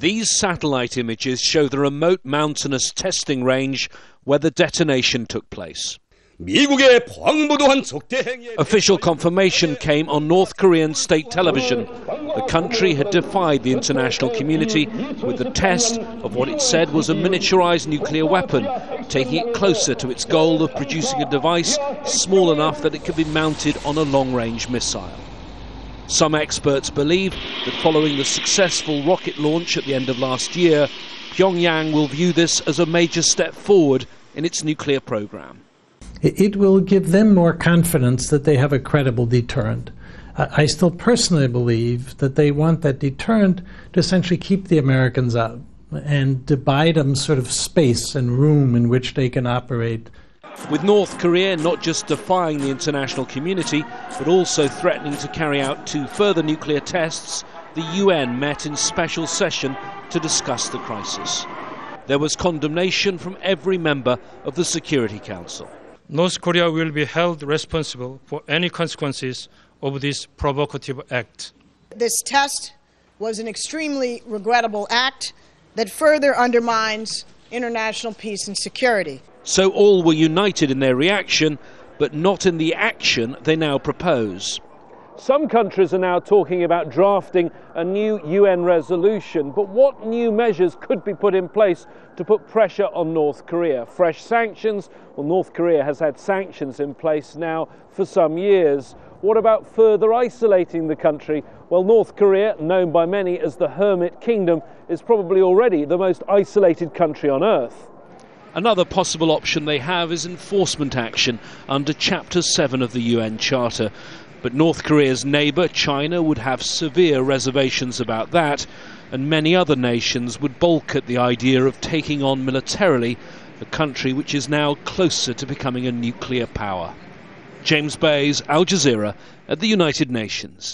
These satellite images show the remote mountainous testing range where the detonation took place. Official confirmation came on North Korean state television. The country had defied the international community with the test of what it said was a miniaturized nuclear weapon, taking it closer to its goal of producing a device small enough that it could be mounted on a long-range missile. Some experts believe that following the successful rocket launch at the end of last year, Pyongyang will view this as a major step forward in its nuclear program. It will give them more confidence that they have a credible deterrent. I still personally believe that they want that deterrent to essentially keep the Americans out and to buy them sort of space and room in which they can operate. With North Korea not just defying the international community, but also threatening to carry out 2 further nuclear tests, the UN met in special session to discuss the crisis. There was condemnation from every member of the Security Council. North Korea will be held responsible for any consequences of this provocative act. This test was an extremely regrettable act that further undermines international peace and security. So all were united in their reaction, but not in the action they now propose. Some countries are now talking about drafting a new UN resolution, but what new measures could be put in place to put pressure on North Korea? Fresh sanctions? Well, North Korea has had sanctions in place now for some years. What about further isolating the country? Well, North Korea, known by many as the Hermit Kingdom, is probably already the most isolated country on earth. Another possible option they have is enforcement action under Chapter 7 of the UN Charter. But North Korea's neighbour, China, would have severe reservations about that, and many other nations would balk at the idea of taking on militarily a country which is now closer to becoming a nuclear power. James Bays, Al Jazeera, at the United Nations.